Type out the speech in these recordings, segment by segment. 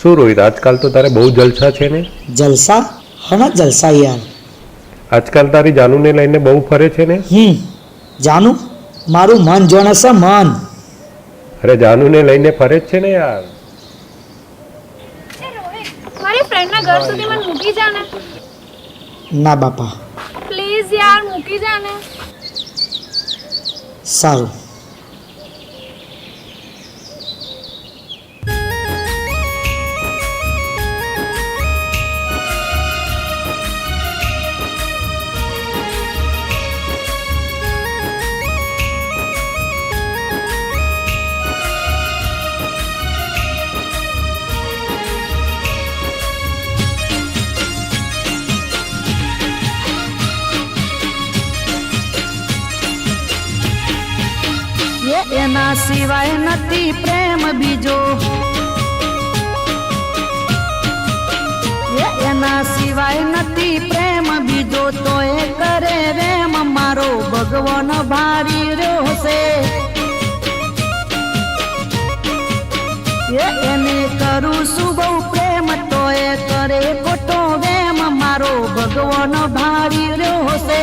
શું રોહિત, આજકાલ તો તારે બહુ જલસા છે ને? જલસા? હના જલસા યાર. આજકાલ તારી જાનુને લઈને બહુ ફરે છે ને? જાનુ? મારું મન જોણે છે મન. અરે જાનુને લઈને ફરે જ છે ને યાર. મારી ફ્રેન્ડના ઘર સુધી મને મૂકી જા ને. ના બાપા. પ્લીઝ યાર મૂકી જા ને. સારું. એના સિવાય નથી પ્રેમ બીજો, એના સિવાય નથી પ્રેમ બીજો, તો એ કરે રેમ મારો ભગવાન ભારી રહ્યો છે. એને કરું છું બહુ પ્રેમ, તો એ કરે ખોટો વેમ મારો ભગવાન ભારી રહ્યો છે.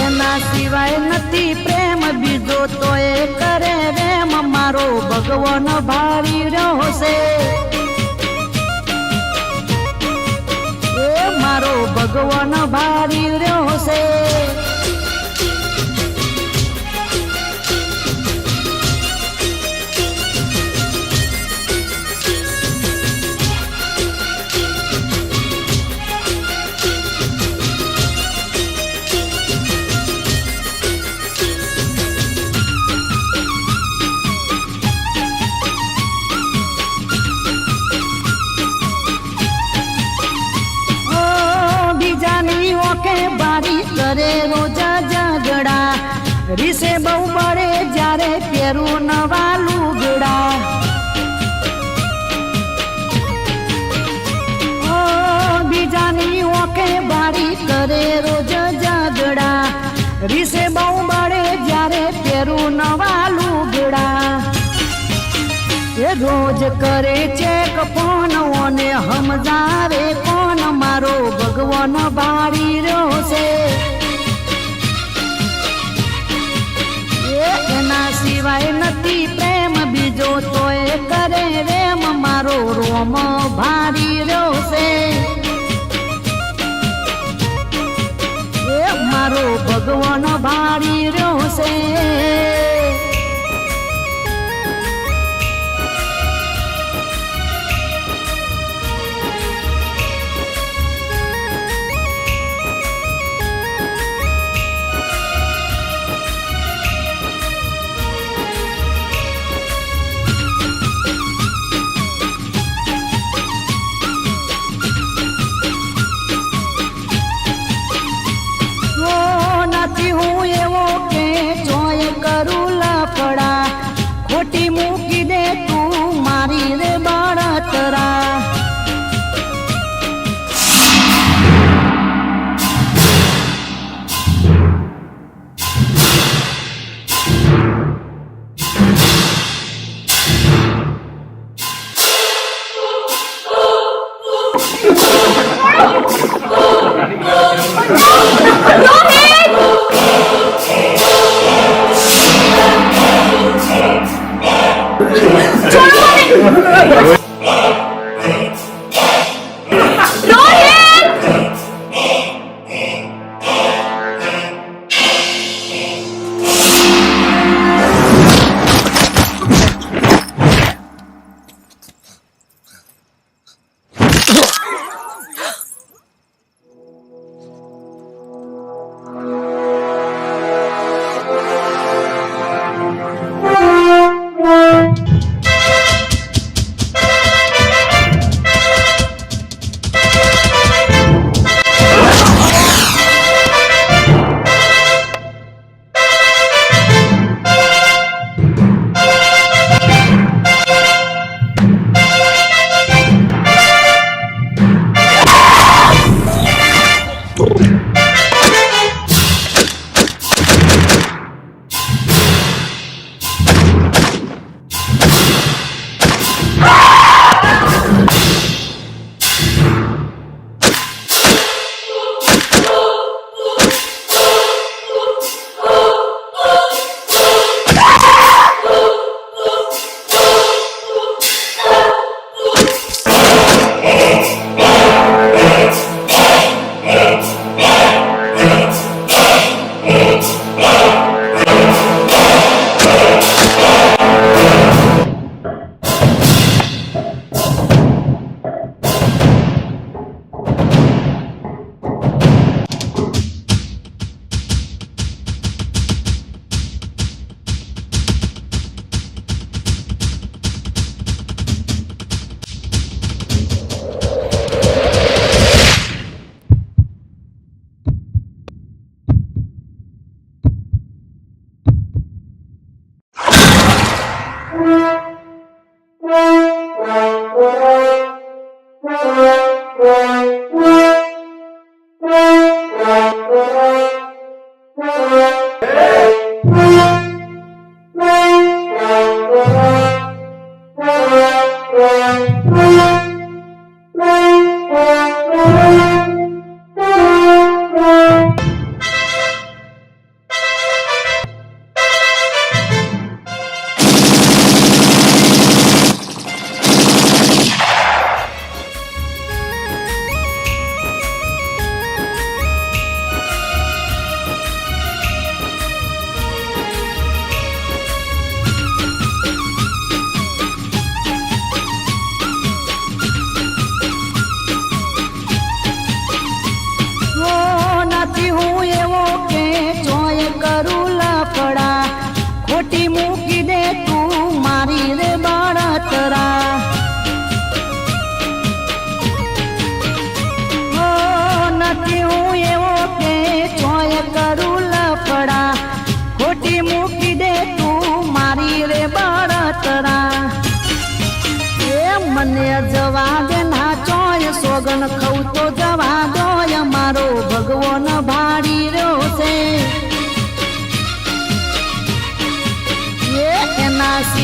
એના સિવાય નથી પ્રેમ બીજો, તો એ કરે રેમ મારો ભગવાન ભારી રહ્યો છે. એ મારો ભગવાન ભારી રહ્યો છે. કરે રોજા ઝઘડા, રીસે બહુ મળે જ્યારે પહેરું નવા લુગડા. બીજાની ઓકે બારી કરે રોજ ઝઘડા, રીસે બહુ મળે જ્યારે પહેરું નવા લુગડા. એ રોજ કરે ચેક ફોન ઓને સમજાવે કોણ મારો ભગવાન ભારી રહ્યો છે. એના સિવાય નથી પ્રેમ બીજો, તો એ કરે રેમ મારો રોમ ભારી રહ્યો છે. એ મારો ભગવાન ભારી રહ્યો છે. હું એવો કે જોય કરું લફડા, ખોટી મૂકી દે તું મારી રે બળતરા.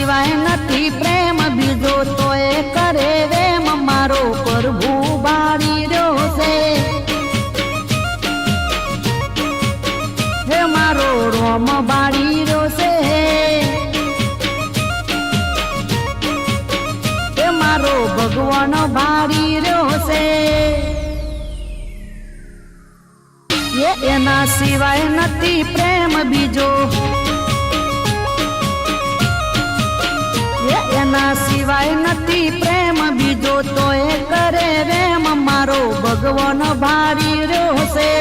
સિવાય નથી પ્રેમ બીજો તોય કરે રેમ મારો પ્રભુ બાળી રહ્યો છે હે મારો રોમ બાળી રહ્યો છે હે મારો ભગવાન બાળી રહ્યો છે એના સિવાય નથી પ્રેમ બીજો એના સિવાય નથી પ્રેમ બીજો તોય કરે રેમ મારો ભગવાન ભારી રહ્યો છે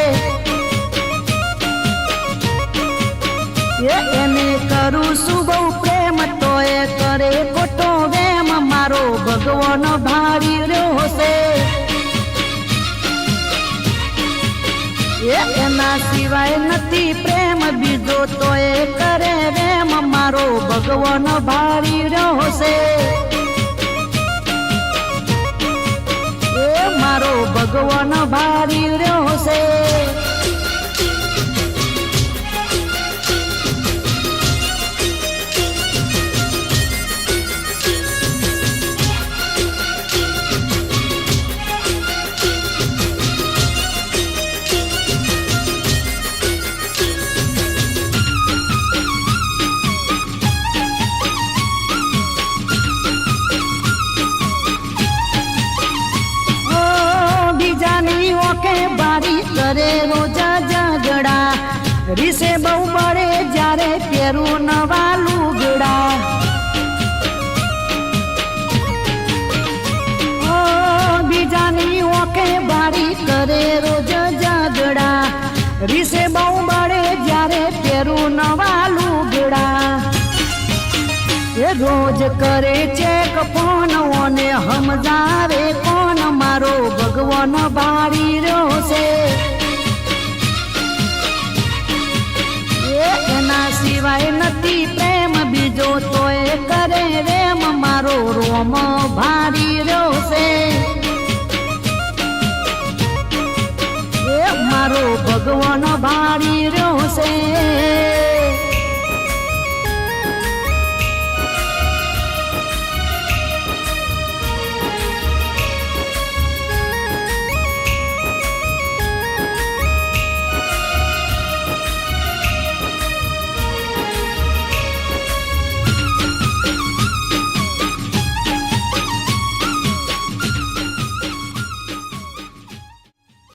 એને કરું છું બહુ પ્રેમ તોય કરે ખોટો વેમ મારો ભગવાન ભારી રહ્યો છે એના સિવાય નથી પ્રેમ બીજો તોય કરે રેમ મારો ભગવાન ભારી રહ્યો છે મારો ભગવાન ભારી રહ્યો છે બારી કરે રોજા ઝઘડા રીસે બહુ બળે જ્યારે પહેરું નવા લુગડા બીજાની ઓકે બારી કરે રોજ ઝઘડા રીસે બહુ બળે જ્યારે પહેરું નવા લુગડા એ રોજ કરે ચેક ફોન ઓને સમજાવે કોણ મારો ભગવાન ભારી રહ્યો છે એના સિવાય નથી પ્રેમ બીજો તોય કરે રેમ મારો રોમ